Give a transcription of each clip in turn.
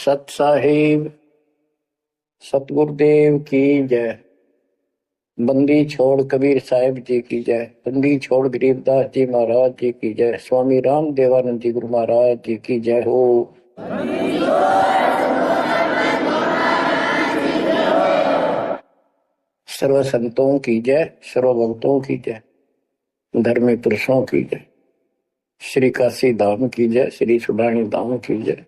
सत साहिब सतगुरुदेव की जय। बंदी छोड़ कबीर साहिब जी की जय। बंदी छोड़ गरीबदास जी महाराज जी की जय। स्वामी राम देवानंद जी गुरु महाराज जी की जय हो। सर्व संतों की जय, सर्व भक्तों की जय, धर्मी पुरुषों की जय। श्री काशी धाम की जय, श्री सुडानी धाम की जय,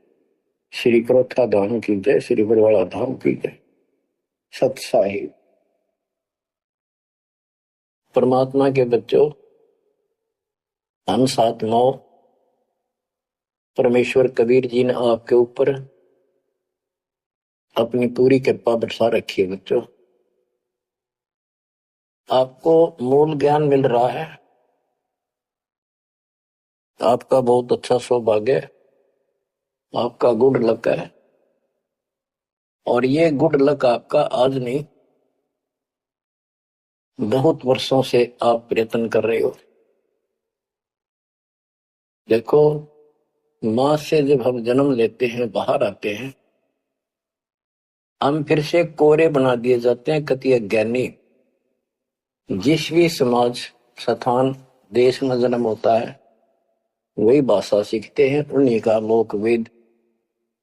श्री क्रोथा धाम की जय, श्री बरवाड़ा धाम की जय। सत साहिब। परमात्मा के बच्चों, हम सात नौ परमेश्वर कबीर जी ने आपके ऊपर अपनी पूरी कृपा बरसा रखी है। बच्चों, आपको मूल ज्ञान मिल रहा है। आपका बहुत अच्छा सौभाग्य है, आपका गुड लक है। और ये गुड लक आपका आज नहीं, बहुत वर्षों से आप प्रयत्न कर रहे हो। देखो, मां से जब हम जन्म लेते हैं, बाहर आते हैं, हम फिर से कोरे बना दिए जाते हैं, कति अज्ञानी। जिस भी समाज, स्थान, देश में जन्म होता है, वही भाषा सीखते हैं, उन्हीं का लोक वेद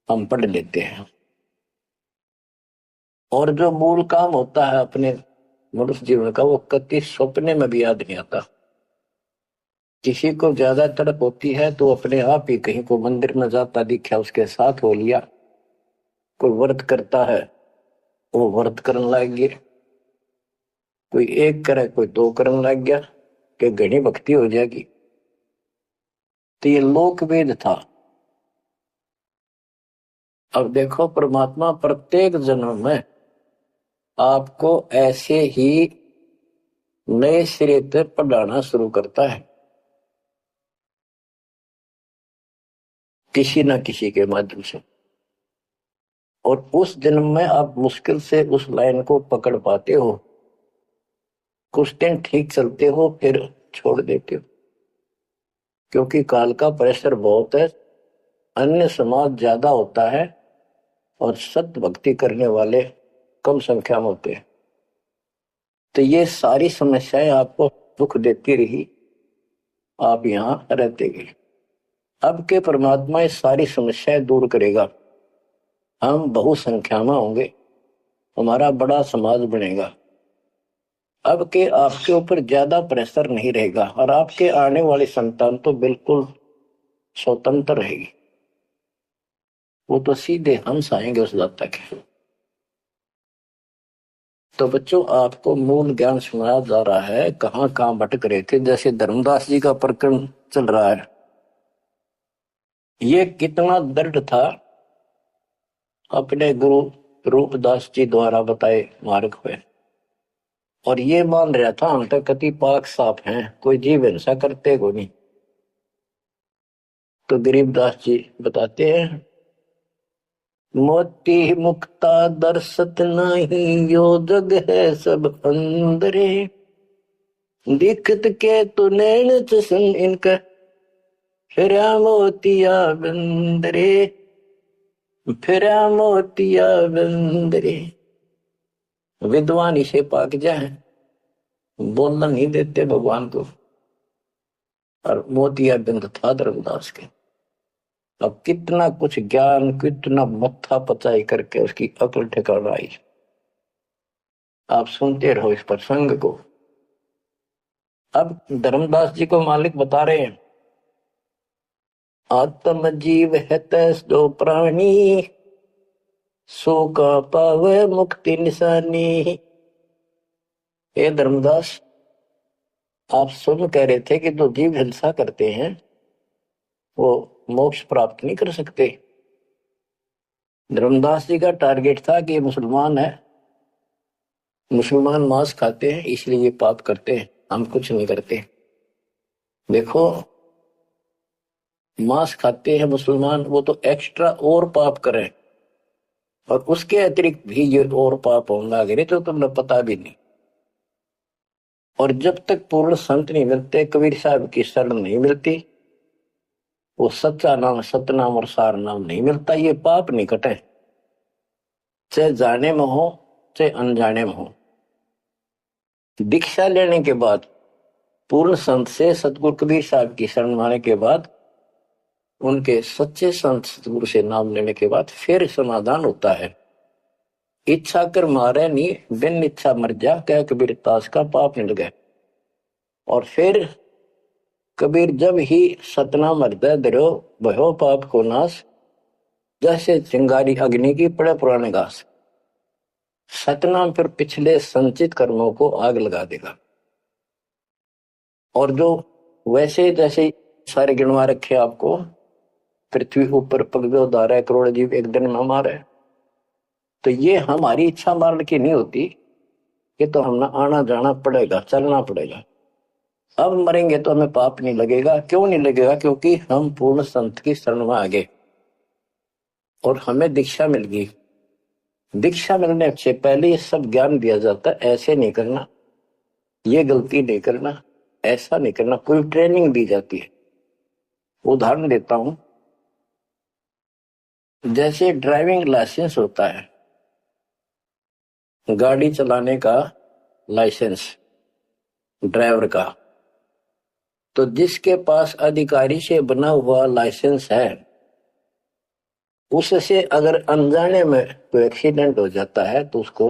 हम पढ़ लेते हैं। और जो मूल काम होता है अपने मनुष्य जीवन का, वो कति सपने में भी याद नहीं आता। किसी को ज्यादा तड़प होती है तो अपने आप ही कहीं को मंदिर में जाता दिखा, उसके साथ हो लिया। कोई व्रत करता है, वो व्रत करने लग गया। कोई एक करे, कोई दो करने लग गया कि घनी भक्ति हो जाएगी। तो ये लोक वेद था। अब देखो, परमात्मा प्रत्येक जन्म में आपको ऐसे ही नए सिरे से पढ़ाना शुरू करता है, किसी न किसी के माध्यम से। और उस जन्म में आप मुश्किल से उस लाइन को पकड़ पाते हो। कुछ दिन ठीक चलते हो, फिर छोड़ देते हो, क्योंकि काल का प्रेशर बहुत है, अन्य समाज ज्यादा होता है और सत्य भक्ति करने वाले कम संख्या में होते हैं। तो ये सारी समस्याएं आपको दुख देती रही, आप यहां रहते गए। अब के परमात्मा ये सारी समस्याएं दूर करेगा। हम बहुसंख्या में होंगे, हमारा बड़ा समाज बनेगा। अब के आपके ऊपर ज्यादा प्रेशर नहीं रहेगा, और आपके आने वाली संतान तो बिल्कुल स्वतंत्र रहेगी। वो तो सीधे हंस आएंगे उस दाता के। तो बच्चों, आपको मूल ज्ञान सुनाया जा रहा है। कहां कहां भटक रहे थे, जैसे धर्मदास जी का प्रकरण चल रहा है। ये कितना दृढ़ था, अपने गुरु रूपदास जी द्वारा बताए मार्ग पे। और ये मान रहा था हम तक कति पाक साफ हैं, कोई जीव हिंसा करते को नहीं। तो गरीबदास जी बताते हैं, मोती मुक्ता दर्शत नहीं, यो जग है सब अंदरे। दिखत के तू नैन चसन इनका, फिरा मोतिया बंदरे, फिरा मोतिया बंदरे। विद्वान इसे पाक जाए, बोलना नहीं देते भगवान को। और मोतिया बिंद था धर्मदास के। अब कितना कुछ ज्ञान, कितना मत्था पचाई करके उसकी अकल ठिकाना आई। आप सुनते रहो इस प्रसंग को। अब धर्मदास जी को मालिक बता रहे हैं, आत्म जीव है तैस दो प्राणी, सो का पावे मुक्ति निशानी। हे धर्मदास, आप सुन कह रहे थे कि जो जीव हिंसा करते हैं वो मोक्ष प्राप्त नहीं कर सकते। धर्मदास जी का टारगेट था कि ये मुसलमान है, मुसलमान मांस खाते हैं, इसलिए ये पाप करते हैं, हम कुछ नहीं करते। देखो, मांस खाते हैं मुसलमान, वो तो एक्स्ट्रा और पाप करें, और उसके अतिरिक्त भी ये और पाप होने लगे तो तुम्हें पता भी नहीं। और जब तक पूर्ण संत नहीं मिलते, कबीर साहब की शरण नहीं मिलती, वो सच्चा नाम, सतनाम और सार नाम नहीं मिलता। ये पाप नहीं कटे, चाहे जाने में हो चाहे अनजाने में हो। दीक्षा लेने के बाद, पूर्ण संत से सतगुरु कबीर साहब की शरण आने के बाद, उनके सच्चे संत सतगुरु से नाम लेने के बाद फिर समाधान होता है। इच्छा कर मारे नी, बिन इच्छा मर जा, क्या कबीर तास का पाप नहीं लगे। और फिर कबीर जब ही सतनाम हृदय धरो, भयो पाप को नाश, जैसे चिंगारी अग्नि की पड़े पुराने घास। सतनाम फिर पिछले संचित कर्मों को आग लगा देगा। और जो वैसे जैसे सारे गिनवा रखे आपको, पृथ्वी ऊपर पग धारा करोड़ जीव एक दिन में मारे, तो ये हमारी इच्छा मारने की नहीं होती। ये तो हमें आना जाना पड़ेगा, चलना पड़ेगा। अब मरेंगे तो हमें पाप नहीं लगेगा। क्यों नहीं लगेगा? क्योंकि हम पूर्ण संत की शरण में आ गए और हमें दीक्षा मिल गई। दीक्षा मिलने से पहले ये सब ज्ञान दिया जाता है, ऐसे नहीं करना, ये गलती नहीं करना, ऐसा नहीं करना, पूरी ट्रेनिंग दी जाती है। उदाहरण देता हूं, जैसे ड्राइविंग लाइसेंस होता है, गाड़ी चलाने का लाइसेंस ड्राइवर का, तो जिसके पास अधिकारी से बना हुआ लाइसेंस है, उससे अगर अनजाने में कोई एक्सीडेंट हो जाता है तो उसको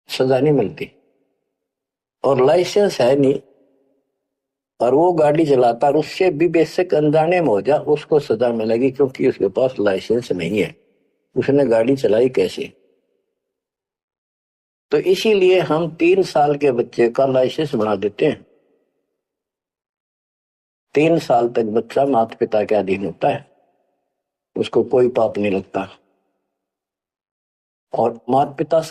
सजा नहीं मिलती। और लाइसेंस है नहीं और वो गाड़ी चलाता और उससे भी बेशक अनजाने में हो जाए, उसको सजा मिलेगी, क्योंकि उसके पास लाइसेंस नहीं है, उसने गाड़ी चलाई कैसे। तो इसीलिए हम 3 साल के बच्चे का लाइसेंस बना देते हैं। 3 साल तक बच्चा माता पिता के अधीन होता है, उसको कोई पाप नहीं लगता। और माता पिता